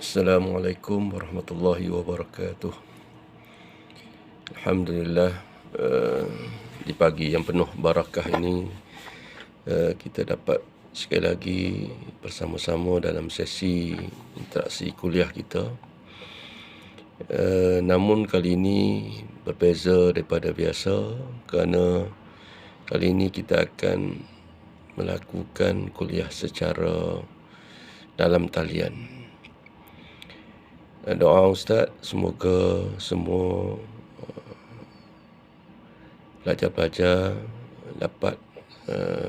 Assalamualaikum warahmatullahi wabarakatuh. Alhamdulillah, di pagi yang penuh barakah ini kita dapat sekali lagi bersama-sama dalam sesi interaksi kuliah kita. Namun kali ini berbeza daripada biasa kerana kali ini kita akan melakukan kuliah secara dalam talian. Doa Ustaz, semoga semua pelajar-pelajar dapat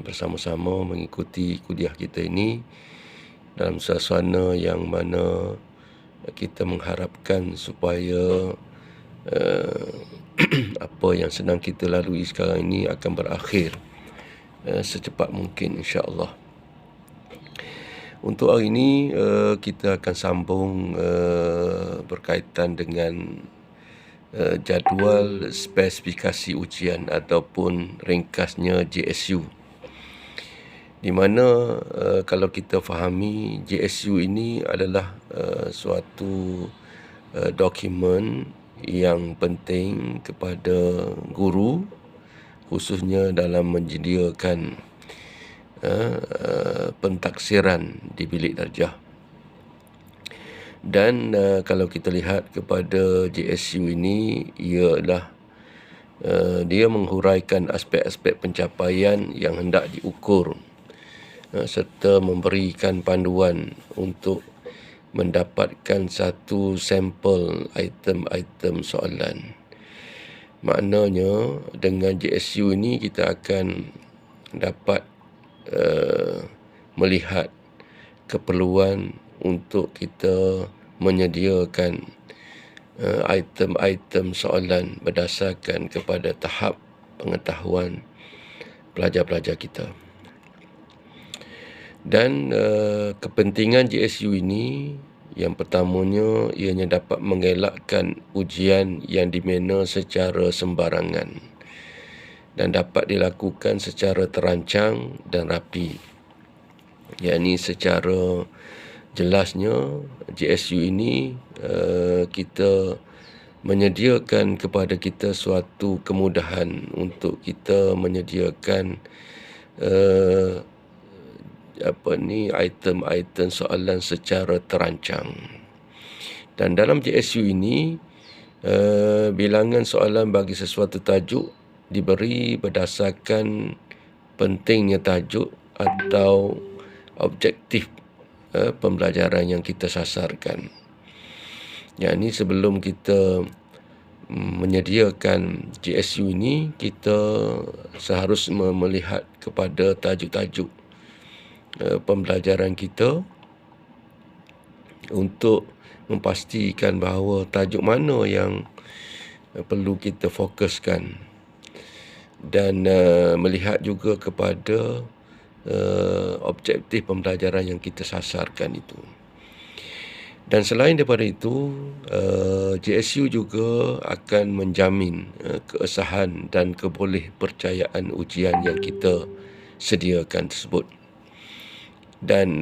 bersama-sama mengikuti kuliah kita ini dalam suasana yang mana kita mengharapkan supaya apa yang sedang kita lalui sekarang ini akan berakhir secepat mungkin, insya-Allah. Untuk hari ini kita akan sambung berkaitan dengan jadual spesifikasi ujian ataupun ringkasnya JSU. Di mana kalau kita fahami JSU ini adalah suatu dokumen yang penting kepada guru, khususnya dalam menyediakan pentaksiran di bilik darjah. Dan kalau kita lihat kepada JSU ini, ialah dia menghuraikan aspek-aspek pencapaian yang hendak diukur serta memberikan panduan untuk mendapatkan satu sampel item-item soalan. Maknanya dengan JSU ini kita akan dapat melihat keperluan untuk kita menyediakan item-item soalan berdasarkan kepada tahap pengetahuan pelajar-pelajar kita. Dan kepentingan JSU ini, yang pertamanya ianya dapat mengelakkan ujian yang dimana secara sembarangan dan dapat dilakukan secara terancang dan rapi. Yakni secara jelasnya JSU ini kita menyediakan kepada kita suatu kemudahan untuk kita menyediakan item-item soalan secara terancang. Dan dalam JSU ini bilangan soalan bagi sesuatu tajuk diberi berdasarkan pentingnya tajuk atau objektif pembelajaran yang kita sasarkan. Yang ini sebelum kita menyediakan JSU ini, kita seharusnya melihat kepada tajuk-tajuk pembelajaran kita untuk memastikan bahawa tajuk mana yang perlu kita fokuskan dan melihat juga kepada objektif pembelajaran yang kita sasarkan itu. Dan selain daripada itu, JSU juga akan menjamin keabsahan dan kebolehpercayaan ujian yang kita sediakan tersebut. Dan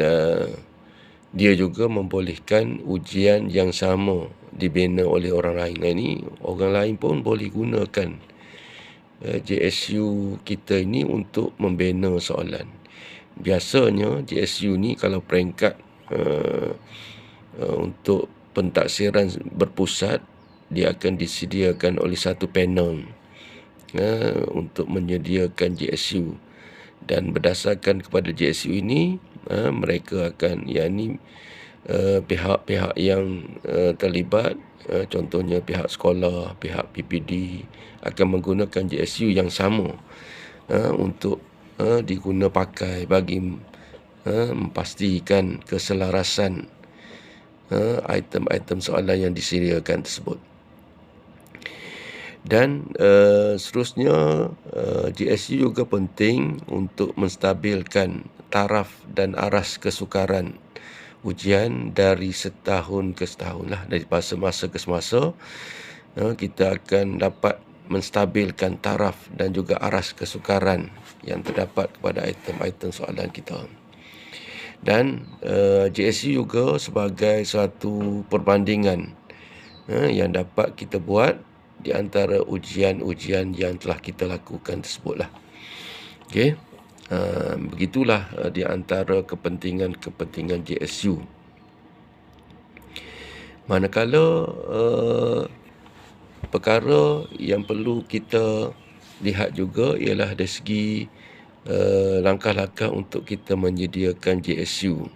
dia juga membolehkan ujian yang sama dibina oleh orang lain. Ini orang lain pun boleh gunakan JSU kita ini untuk membina soalan. Biasanya JSU ni kalau peringkat untuk pentaksiran berpusat, dia akan disediakan oleh satu panel untuk menyediakan JSU. Dan berdasarkan kepada JSU ini, mereka akan, pihak-pihak yang terlibat, contohnya pihak sekolah, pihak PPD akan menggunakan JSU yang sama untuk diguna pakai bagi memastikan keselarasan item-item soalan yang disediakan tersebut. Dan seterusnya, JSU juga penting untuk menstabilkan taraf dan aras kesukaran ujian dari setahun ke setahun lah, dari masa ke semasa. Kita akan dapat menstabilkan taraf dan juga aras kesukaran yang terdapat kepada item-item soalan kita. Dan GSU juga sebagai suatu perbandingan yang dapat kita buat di antara ujian-ujian yang telah kita lakukan tersebutlah. Okey. Begitulah di antara kepentingan-kepentingan GSU. Manakala perkara yang perlu kita lihat juga ialah dari segi langkah-langkah untuk kita menyediakan GSU.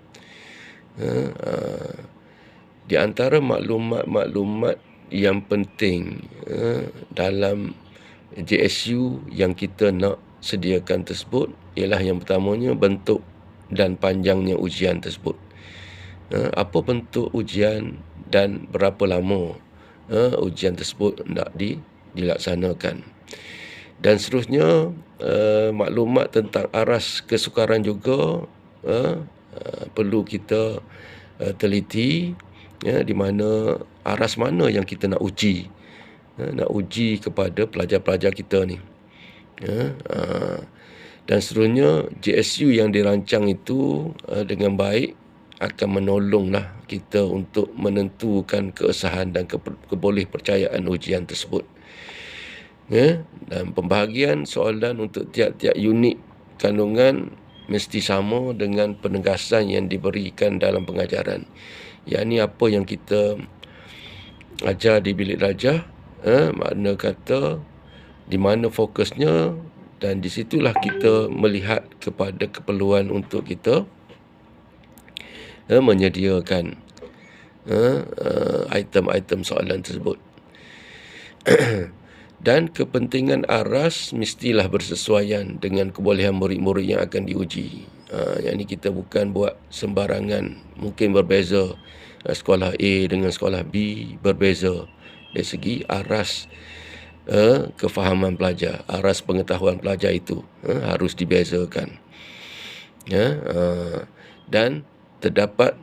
Di antara maklumat-maklumat yang penting dalam GSU yang kita nak sediakan tersebut ialah yang pertamanya bentuk dan panjangnya ujian tersebut. Apa bentuk ujian dan berapa lama ujian tersebut nak dilaksanakan. Dan seterusnya maklumat tentang aras kesukaran juga perlu kita teliti, di mana aras mana yang kita nak uji. Nak uji kepada pelajar-pelajar kita ni. Dan seterusnya GSU yang dirancang itu dengan baik akan menolonglah kita untuk menentukan keabsahan dan kebolehpercayaan ujian tersebut. Dan pembahagian soalan untuk tiap-tiap unit kandungan mesti sama dengan penegasan yang diberikan dalam pengajaran. Yang ni apa yang kita ajar di bilik darjah, makna kata di mana fokusnya, dan di situlah kita melihat kepada keperluan untuk kita menyediakan item-item soalan tersebut. Dan kepentingan aras mestilah bersesuaian dengan kebolehan murid-murid yang akan diuji. Yang ni kita bukan buat sembarangan. Mungkin berbeza sekolah A dengan sekolah B, berbeza dari segi aras kefahaman pelajar, aras pengetahuan pelajar itu harus dibezakan. Dan terdapat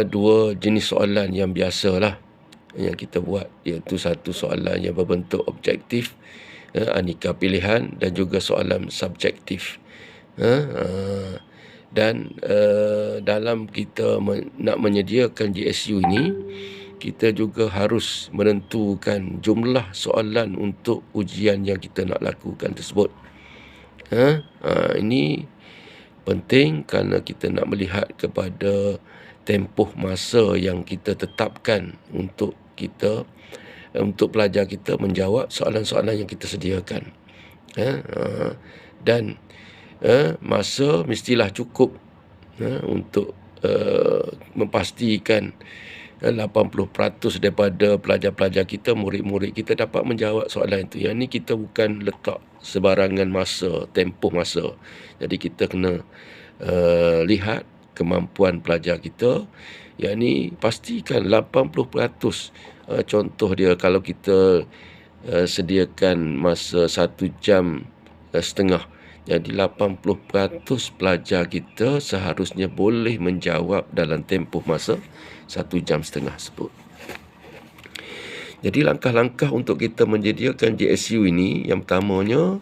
dua jenis soalan yang biasalah yang kita buat, iaitu satu soalan yang berbentuk objektif, aneka pilihan, dan juga soalan subjektif. Dan dalam kita nak menyediakan GSU ini, kita juga harus menentukan jumlah soalan untuk ujian yang kita nak lakukan tersebut. Ini penting kerana kita nak melihat kepada tempoh masa yang kita tetapkan untuk pelajar kita menjawab soalan-soalan yang kita sediakan. Dan masa mestilah cukup untuk memastikan 80% daripada pelajar-pelajar kita, murid-murid kita dapat menjawab soalan itu. Yang ni kita bukan letak sebarangan masa, tempoh masa. Jadi kita kena lihat kemampuan pelajar kita. Yang ni pastikan 80%. Contoh dia, kalau kita sediakan masa 1 jam setengah, jadi 80% pelajar kita seharusnya boleh menjawab dalam tempoh masa 1 jam setengah tersebut. Jadi langkah-langkah untuk kita menyediakan GSU ini, yang pertamanya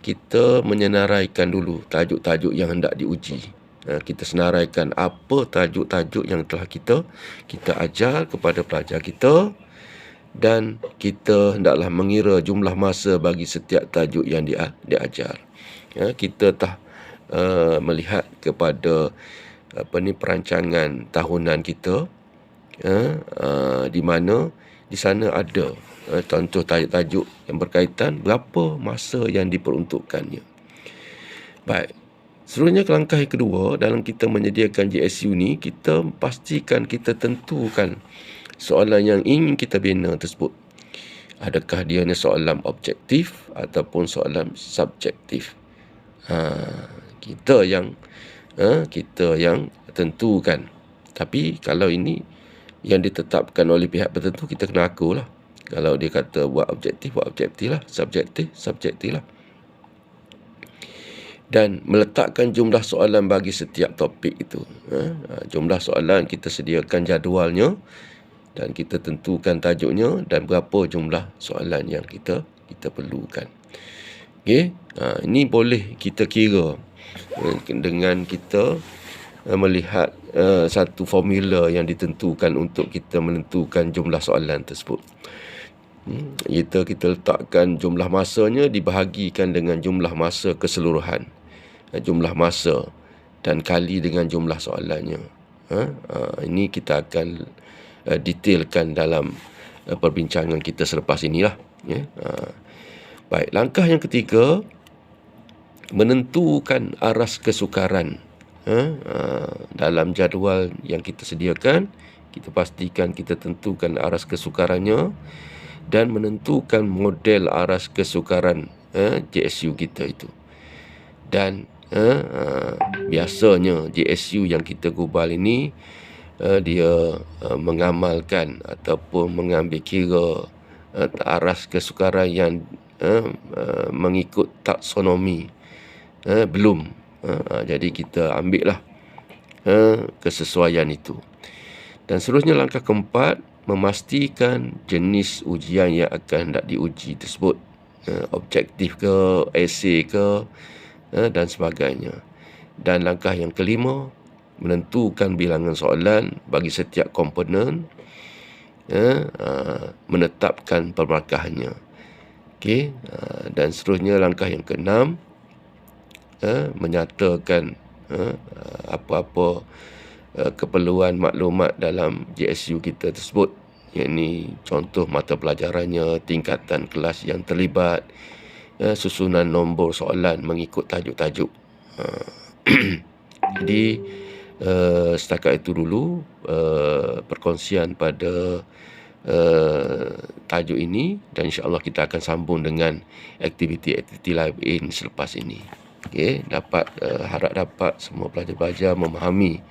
kita menyenaraikan dulu tajuk-tajuk yang hendak diuji. Kita senaraikan apa tajuk-tajuk yang telah kita ajar kepada pelajar kita, dan kita hendaklah mengira jumlah masa bagi setiap tajuk yang diajar. Kita melihat kepada perancangan tahunan kita, di mana di sana ada contoh tajuk-tajuk yang berkaitan berapa masa yang diperuntukkannya. Baik. Seterusnya, langkah yang kedua dalam kita menyediakan GSU ni, kita pastikan kita tentukan soalan yang ingin kita bina tersebut. Adakah dia ni soalan objektif ataupun soalan subjektif? Kita yang tentukan. Tapi kalau ini yang ditetapkan oleh pihak tertentu, kita kena akulah. Kalau dia kata buat objektif lah. Subjektif lah. Dan meletakkan jumlah soalan bagi setiap topik itu. Jumlah soalan kita sediakan jadualnya, dan kita tentukan tajuknya dan berapa jumlah soalan yang kita perlukan. Okey, ini boleh kita kira dengan kita melihat satu formula yang ditentukan untuk kita menentukan jumlah soalan tersebut. Kita letakkan jumlah masanya dibahagikan dengan jumlah masa keseluruhan, jumlah masa dan kali dengan jumlah soalannya. Ini kita akan detailkan dalam perbincangan kita selepas inilah. Baik, langkah yang ketiga, menentukan aras kesukaran. Dalam jadual yang kita sediakan, kita pastikan kita tentukan aras kesukarannya dan menentukan model aras kesukaran JSU kita itu. Dan biasanya JSU yang kita gubal ini dia mengamalkan ataupun mengambil kira aras kesukaran yang mengikut taksonomi belum. Jadi kita ambil lah kesesuaian itu. Dan seterusnya langkah keempat, memastikan jenis ujian yang akan hendak diuji tersebut, objektif ke, esei ke, dan sebagainya. Dan langkah yang kelima, menentukan bilangan soalan bagi setiap komponen, menetapkan pelbagai. Okey, dan seterusnya langkah yang keenam, menyatakan apa-apa keperluan maklumat dalam JSU kita tersebut, yakni contoh mata pelajarannya, tingkatan kelas yang terlibat, susunan nombor soalan mengikut tajuk-tajuk. Jadi setakat itu dulu perkongsian pada tajuk ini, dan insya-Allah kita akan sambung dengan aktiviti-aktiviti lain selepas ini. Okey, harap dapat semua pelajar-pelajar memahami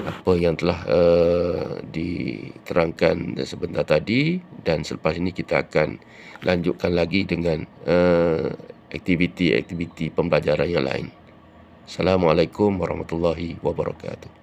apa yang telah diterangkan sebentar tadi, dan selepas ini kita akan lanjutkan lagi dengan aktiviti-aktiviti pembelajaran yang lain. Assalamualaikum warahmatullahi wabarakatuh.